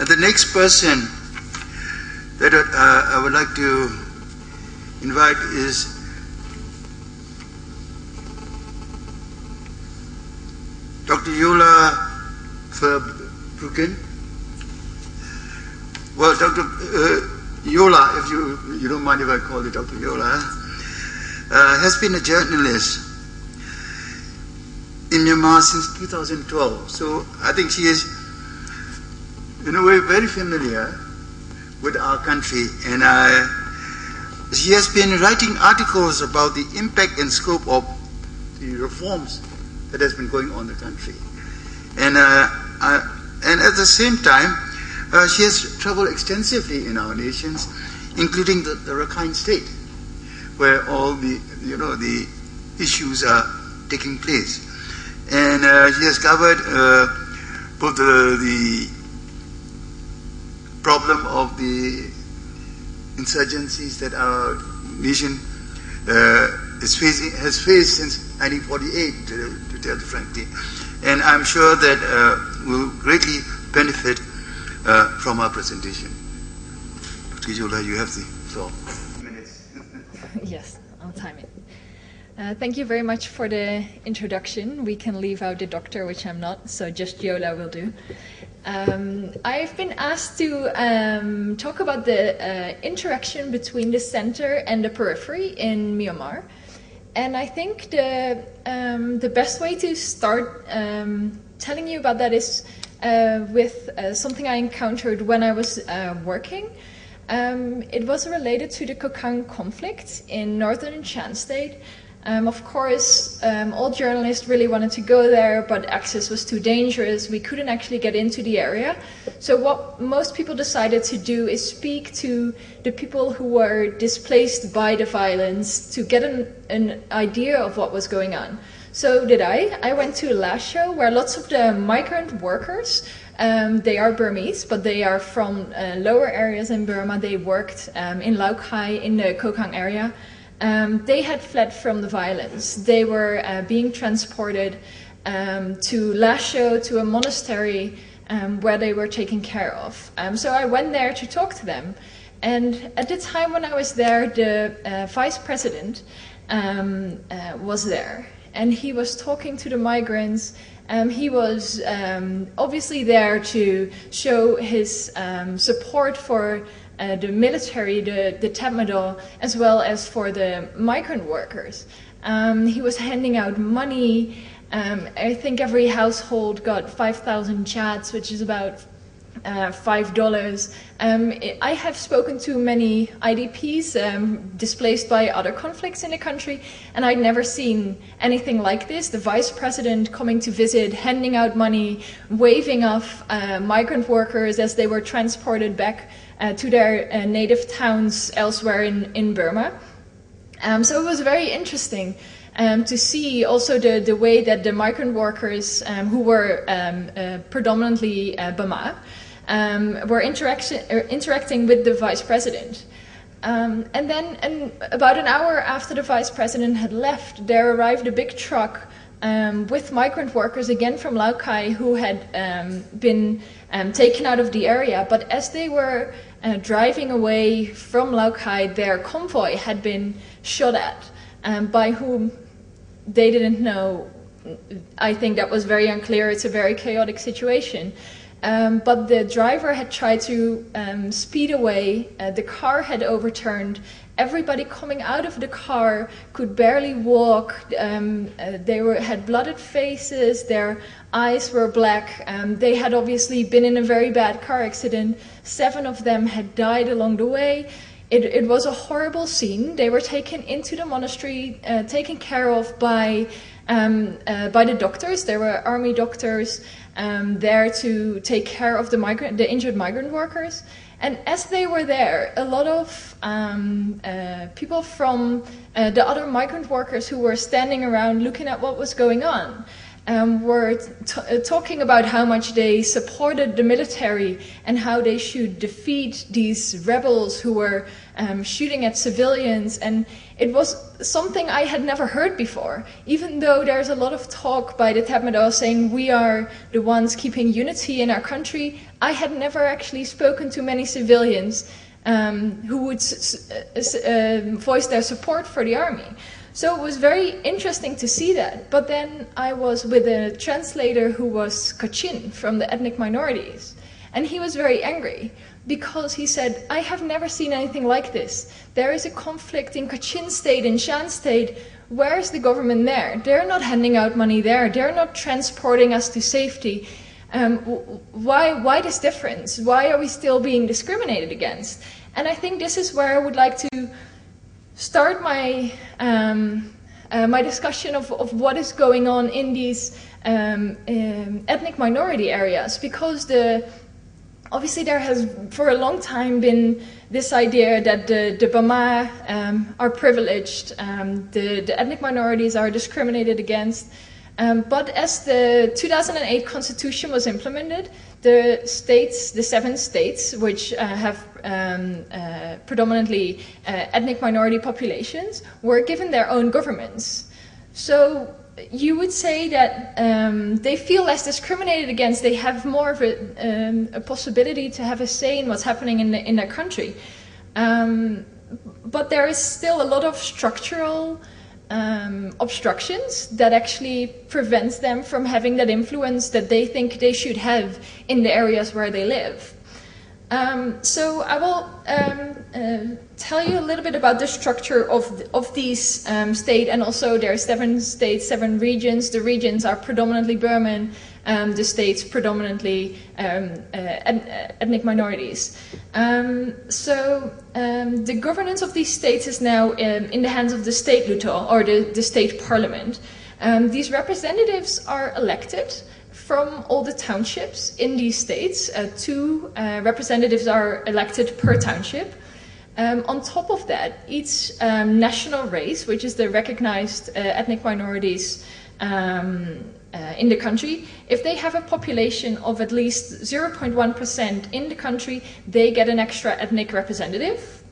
The next person that I would like to invite is Dr. Yola Verbruggen. Well, Dr. Yola, if you don't mind if I call you Dr. Yola, has been a journalist in Myanmar since 2012. So I think she is, in a way, very familiar with our country, and she has been writing articles about the impact and scope of the reforms that has been going on in the country. And at the same time, she has traveled extensively in our nations, including the Rakhine State, where all the issues are taking place. And she has covered both the problem of the insurgencies that our nation has faced since 1948, to tell you frankly. And I'm sure that we'll greatly benefit from our presentation. Dr. Yola, you have the floor. Minutes. Yes, I'll time it. Thank you very much for the introduction. We can leave out the doctor, which I'm not, so just Yola will do. I've been asked to talk about the interaction between the center and the periphery in Myanmar. And I think the best way to start telling you about that is with something I encountered when I was working. It was related to the Kokang conflict in northern Shan State. Of course, all journalists really wanted to go there, but access was too dangerous. We couldn't actually get into the area. So what most people decided to do is speak to the people who were displaced by the violence to get an idea of what was going on. So did I. I went to a last show where lots of the migrant workers, they are Burmese, but they are from lower areas in Burma. They worked in Lao Khai in the Kokang area. They had fled from the violence. They were being transported to Lasho, to a monastery where they were taken care of. So I went there to talk to them. And at the time when I was there, the vice president was there. And he was talking to the migrants. He was obviously there to show his support for the military, the Tatmadaw, as well as for the migrant workers. He was handing out money. I think every household got 5,000 chats, which is about $5. I have spoken to many IDPs displaced by other conflicts in the country, and I'd never seen anything like this. The vice president coming to visit, handing out money, waving off migrant workers as they were transported back to their native towns elsewhere in Burma. So it was very interesting to see also the way that the migrant workers who were predominantly Bama were interacting with the vice president. And then about an hour after the vice president had left, there arrived a big truck with migrant workers again from Lao Khai who had been taken out of the area. But as they were driving away from Lao Khai, their convoy had been shot at by whom they didn't know. I think that was very unclear. It's a very chaotic situation. But the driver had tried to speed away. The car had overturned. Everybody coming out of the car could barely walk. They had blooded faces. Their eyes were black. They had obviously been in a very bad car accident. 7 of them had died along the way. It was a horrible scene. They were taken into the monastery, taken care of by the doctors. There were army doctors there to take care of the injured migrant workers. And as they were there, a lot of people from the other migrant workers who were standing around looking at what was going on were talking about how much they supported the military and how they should defeat these rebels who were shooting at civilians. And it was something I had never heard before, even though there's a lot of talk by the Tatmadaw saying we are the ones keeping unity in our country. I had never actually spoken to many civilians who would voice their support for the army. So it was very interesting to see that. But then I was with a translator who was Kachin from the ethnic minorities. And he was very angry because he said, I have never seen anything like this. There is a conflict in Kachin state, in Shan state. Where is the government there? They're not handing out money there. They're not transporting us to safety. Why this difference? Why are we still being discriminated against? And I think this is where I would like to start my my discussion of what is going on in these ethnic minority areas, because obviously there has for a long time been this idea that the Bama are privileged, the ethnic minorities are discriminated against. But as the 2008 constitution was implemented, the states, the 7 states, which have predominantly ethnic minority populations, were given their own governments. So you would say that they feel less discriminated against. They have more of a possibility to have a say in what's happening in their country. But there is still a lot of structural obstructions that actually prevents them from having that influence that they think they should have in the areas where they live. So I will tell you a little bit about the structure of these states, and also there are 7 states, 7 regions. The regions are predominantly Burman, the states predominantly ethnic minorities. So the governance of these states is now in the hands of the state Luto, or the state parliament. These representatives are elected from all the townships in these states. 2 representatives are elected per township. On top of that, each national race, which is the recognized ethnic minorities in the country, if they have a population of at least 0.1% in the country, they get an extra ethnic representative.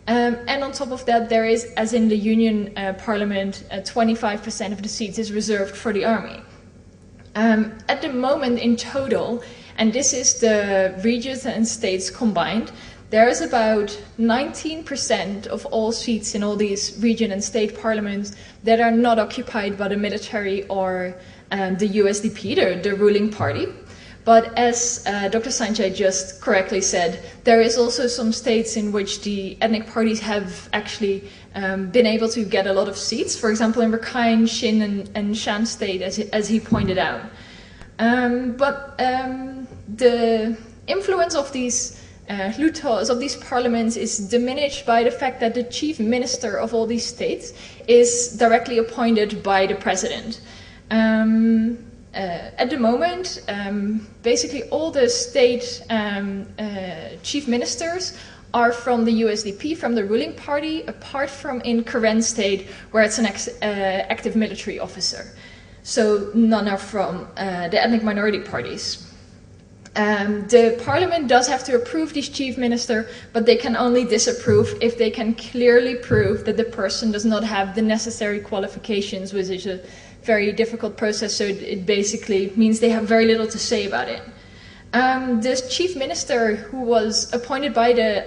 And on top of that, there is, as in the Union Parliament, 25% of the seats is reserved for the army. At the moment in total, and this is the regions and states combined, there is about 19% of all seats in all these region and state parliaments that are not occupied by the military or the USDP, the ruling party. But as Dr. Sanjay just correctly said, there is also some states in which the ethnic parties have actually been able to get a lot of seats. For example, in Rakhine, Shin and Shan state, as he pointed out. But the influence of these Lutos, of these parliaments, is diminished by the fact that the chief minister of all these states is directly appointed by the president. At the moment, basically all the state chief ministers are from the USDP, from the ruling party, apart from in Karen state, where it's an active military officer. So none are from the ethnic minority parties. The parliament does have to approve this chief minister, but they can only disapprove if they can clearly prove that the person does not have the necessary qualifications, which is a very difficult process, so it basically means they have very little to say about it. The chief minister, who was appointed by the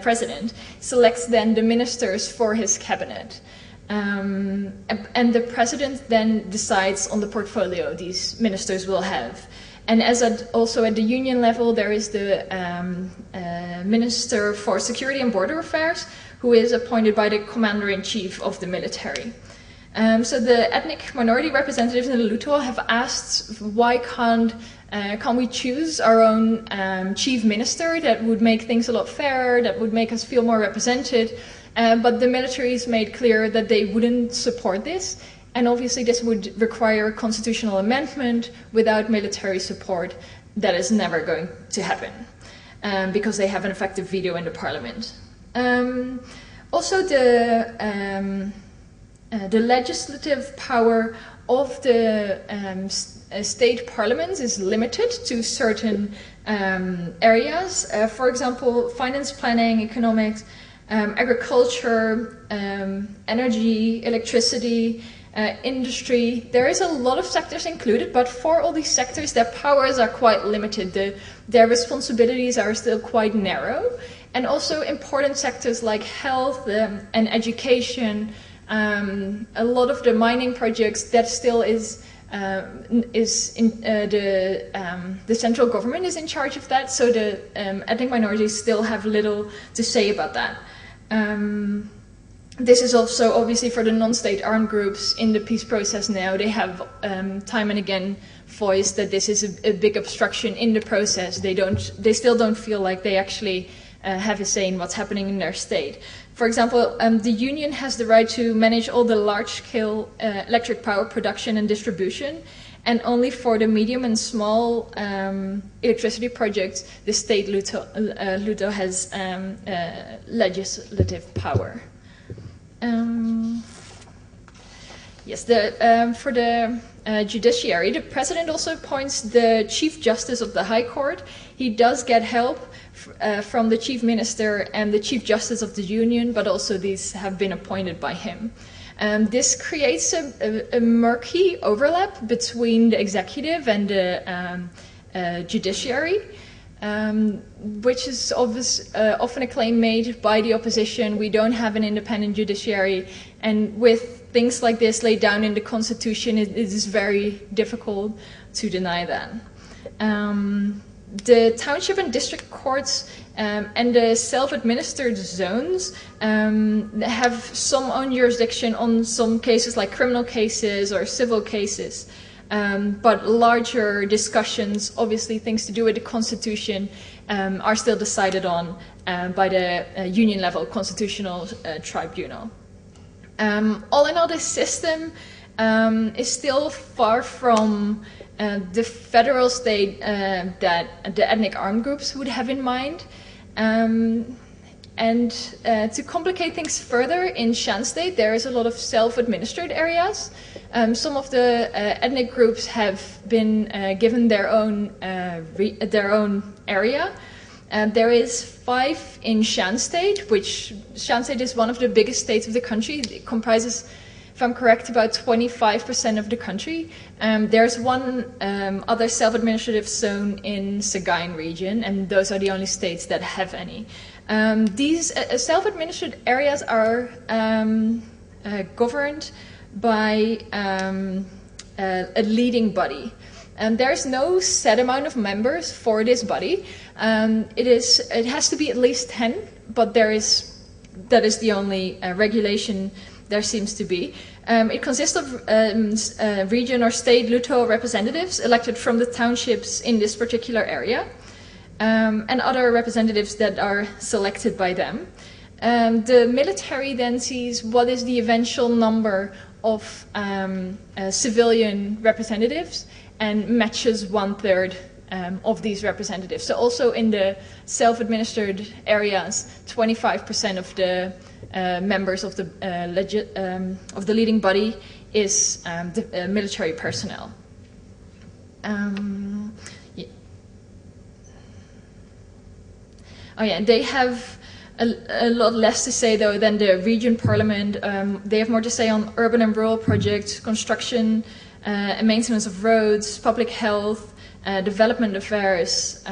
president, selects then the ministers for his cabinet. And the president then decides on the portfolio these ministers will have. And as also at the union level, there is the Minister for Security and Border Affairs, who is appointed by the Commander-in-Chief of the military. So the ethnic minority representatives in the Luto have asked, why can't we choose our own chief minister? That would make things a lot fairer, that would make us feel more represented. But the military has made clear that they wouldn't support this, and obviously this would require a constitutional amendment. Without military support, that is never going to happen, because they have an effective veto in the parliament. Also, the legislative power of the state parliaments is limited to certain areas. For example, finance, planning, economics, agriculture, energy, electricity, industry. There is a lot of sectors included, but for all these sectors, their powers are quite limited. Their responsibilities are still quite narrow. And also important sectors like health and education, a lot of the mining projects, that still is in the central government is in charge of that, so the ethnic minorities still have little to say about that. This is also obviously for the non-state armed groups in the peace process now. They have time and again voiced that this is a big obstruction in the process. They still don't feel like they actually have a say in what's happening in their state. For example, the union has the right to manage all the large-scale electric power production and distribution, and only for the medium and small electricity projects, the state LUTO has legislative power. Yes, for the judiciary, the president also appoints the chief justice of the High Court. He does get help from the chief minister and the chief justice of the union, but also these have been appointed by him. This creates a murky overlap between the executive and the judiciary, which is often a claim made by the opposition. We don't have an independent judiciary, and with things like this laid down in the constitution, it is very difficult to deny that. The township and district courts and the self-administered zones have some own jurisdiction on some cases like criminal cases or civil cases. But larger discussions, obviously things to do with the constitution, are still decided on by the union level constitutional tribunal. All in all, this system is still far from the federal state that the ethnic armed groups would have in mind. And to complicate things further, in Shan State there is a lot of self-administered areas. Some of the ethnic groups have been given their own area. There is 5 in Shan State, which Shan State is one of the biggest states of the country. It comprises, if I'm correct, about 25% of the country. There's one other self-administrative zone in Sagaing region, and those are the only states that have any. These self-administered areas are governed by a leading body. There's no set amount of members for this body. It has to be at least 10, but that is the only regulation there seems to be. It consists of region or state LUTO representatives elected from the townships in this particular area, and other representatives that are selected by them. The military then sees what is the eventual number of civilian representatives and matches 1/3 of these representatives. So also in the self-administered areas, 25% of the members of the leading body is the military personnel. Yeah. Oh yeah, they have a lot less to say though than the region parliament. They have more to say on urban and rural projects, construction and maintenance of roads, public health, development affairs,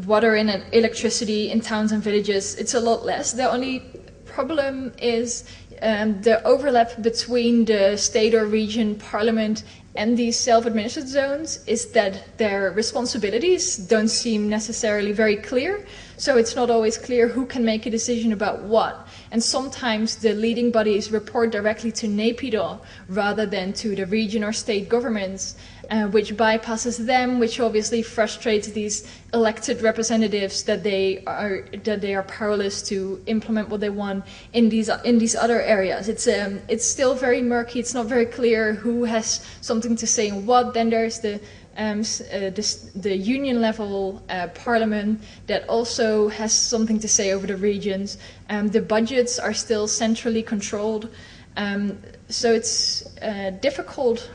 water and electricity in towns and villages. It's a lot less. The only problem is the overlap between the state or region parliament and these self-administered zones is that their responsibilities don't seem necessarily very clear. So it's not always clear who can make a decision about what. And sometimes the leading bodies report directly to NEPIDO rather than to the region or state governments, which bypasses them, which obviously frustrates these elected representatives that they are powerless to implement what they want in these other areas. It's still very murky. It's not very clear who has something to say in what. Then there's the the union level parliament that also has something to say over the regions. The budgets are still centrally controlled, so it's difficult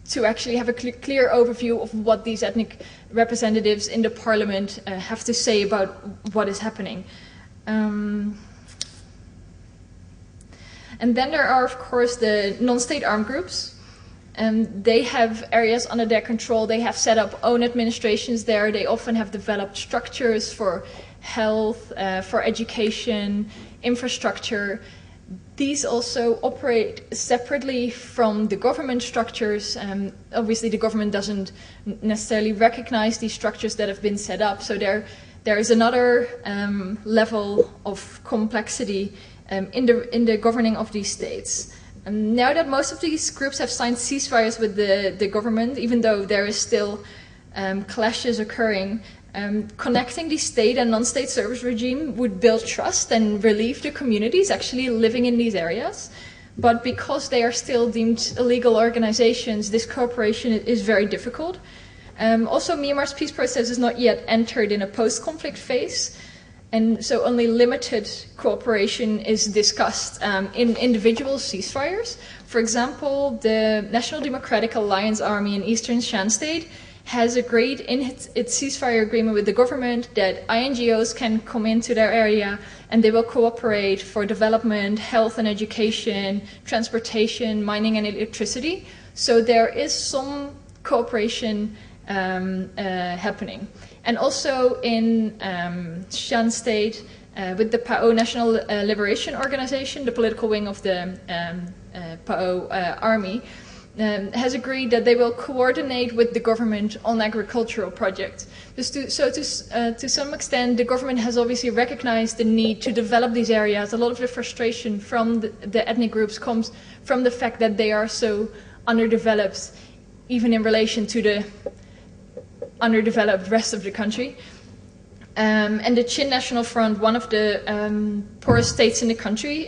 to actually have a clear overview of what these ethnic representatives in the parliament have to say about what is happening. And then there are, of course, the non-state armed groups. They have areas under their control. They have set up own administrations there. They often have developed structures for health, for education, infrastructure. These also operate separately from the government structures. Obviously, the government doesn't necessarily recognize these structures that have been set up. So there is another level of complexity in the governing of these states. Now that most of these groups have signed ceasefires with the government, even though there is still clashes occurring, connecting the state and non-state service regime would build trust and relieve the communities actually living in these areas. But because they are still deemed illegal organizations, this cooperation is very difficult. Also, Myanmar's peace process is not yet entered in a post-conflict phase, and so only limited cooperation is discussed in individual ceasefires. For example, the National Democratic Alliance Army in Eastern Shan State has agreed in its ceasefire agreement with the government that INGOs can come into their area and they will cooperate for development, health and education, transportation, mining and electricity. So there is some cooperation happening. And also in Shan State, with the PAO National Liberation Organization, the political wing of the PAO army, has agreed that they will coordinate with the government on agricultural projects. To some extent, the government has obviously recognized the need to develop these areas. A lot of the frustration from the ethnic groups comes from the fact that they are so underdeveloped, even in relation to the underdeveloped rest of the country. And the Chin National Front, one of the poorest states in the country,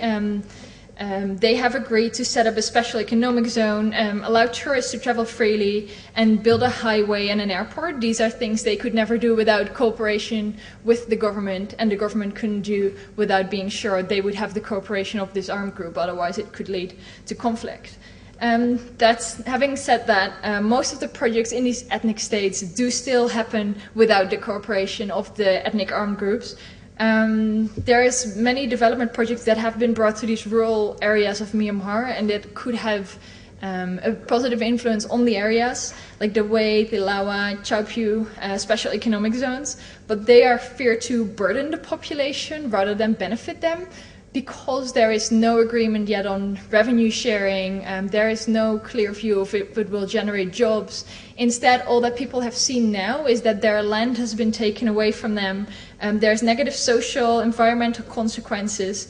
they have agreed to set up a special economic zone, allow tourists to travel freely, and build a highway and an airport. These are things they could never do without cooperation with the government, and the government couldn't do without being sure they would have the cooperation of this armed group, otherwise it could lead to conflict. Having said that, most of the projects in these ethnic states do still happen without the cooperation of the ethnic armed groups. There is many development projects that have been brought to these rural areas of Myanmar and that could have a positive influence on the areas, like the Wei, the Lawa, Chaupyu special economic zones, but they are feared to burden the population rather than benefit them, because there is no agreement yet on revenue sharing, there is no clear view of if it will generate jobs. Instead, all that people have seen now is that their land has been taken away from them, there's negative social, environmental consequences,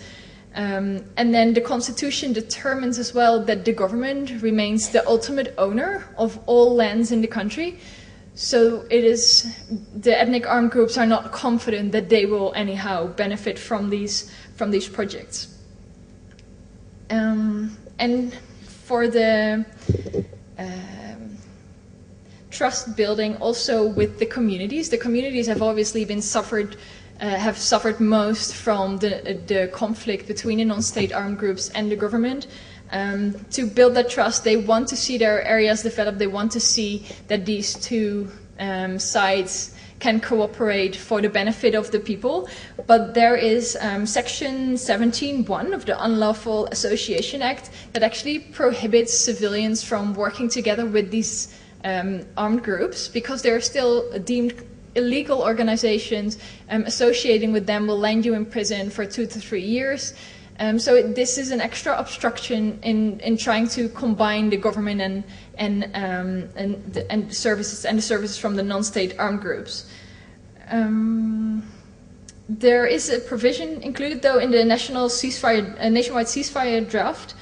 and then the constitution determines as well that the government remains the ultimate owner of all lands in the country. So the ethnic armed groups are not confident that they will anyhow benefit from these projects. And for the trust building also with the communities have obviously been suffered most from the conflict between the non-state armed groups and the government. To build that trust, they want to see their areas develop. They want to see that these two sides can cooperate for the benefit of the people. But there is Section 17.1 of the Unlawful Association Act that actually prohibits civilians from working together with these armed groups, because they're still deemed illegal organizations. Associating with them will land you in prison for 2 to 3 years. So this is an extra obstruction in trying to combine the government and the services from the non-state armed groups. There is a provision included, though, in the nationwide ceasefire draft,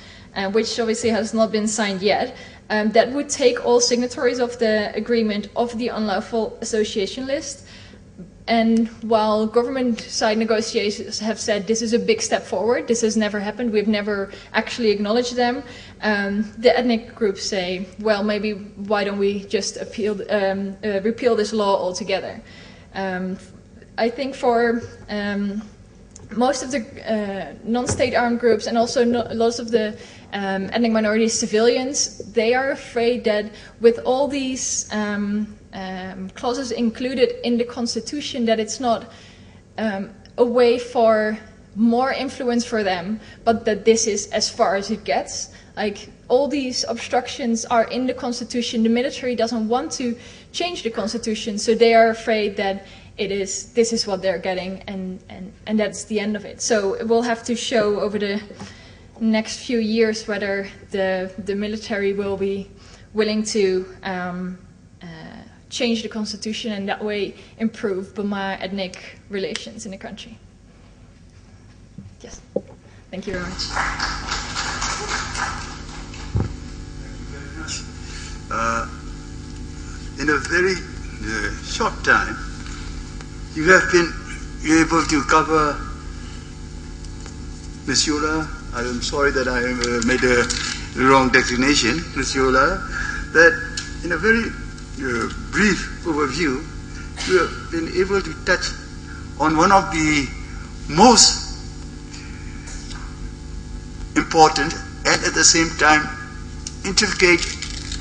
which obviously has not been signed yet, that would take all signatories of the agreement off the unlawful association list. And while government side negotiations have said this is a big step forward, this has never happened, we've never actually acknowledged them, the ethnic groups say, well, maybe why don't we just repeal this law altogether? I think for most of the non-state armed groups and also lots of the ethnic minority civilians, they are afraid that with all these clauses included in the constitution, that it's not a way for more influence for them, but that this is as far as it gets. Like, all these obstructions are in the constitution. The military doesn't want to change the constitution, so they are afraid that this is what they're getting, and that's the end of it. So we'll have to show over the next few years whether the military will be willing to change the constitution and that way improve Burma ethnic relations in the country. Yes, thank you very much. In a very short time, you have been able to cover, Ms. Yola, I am sorry that I made a wrong designation, Ms. Yola, that in a very brief overview, you have been able to touch on one of the most important and at the same time intricate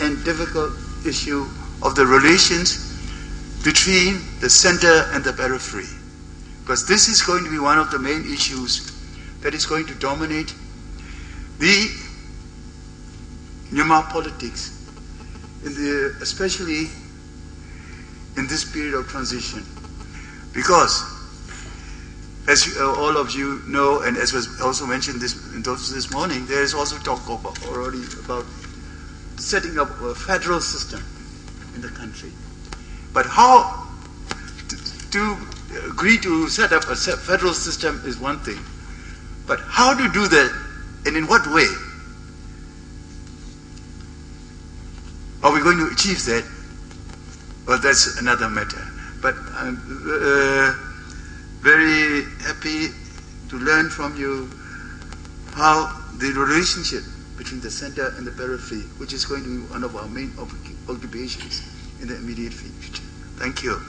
and difficult issue of the relations between the center and the periphery. Because this is going to be one of the main issues that is going to dominate the Myanmar politics, especially in this period of transition. Because, as all of you know, and as was also mentioned this morning, there is also talk already about setting up a federal system in the country. But how to agree to set up a federal system is one thing. But how to do that and in what way? Are we going to achieve that? Well, that's another matter. But I'm very happy to learn from you how the relationship between the center and the periphery, which is going to be one of our main occupations in the immediate future. Thank you.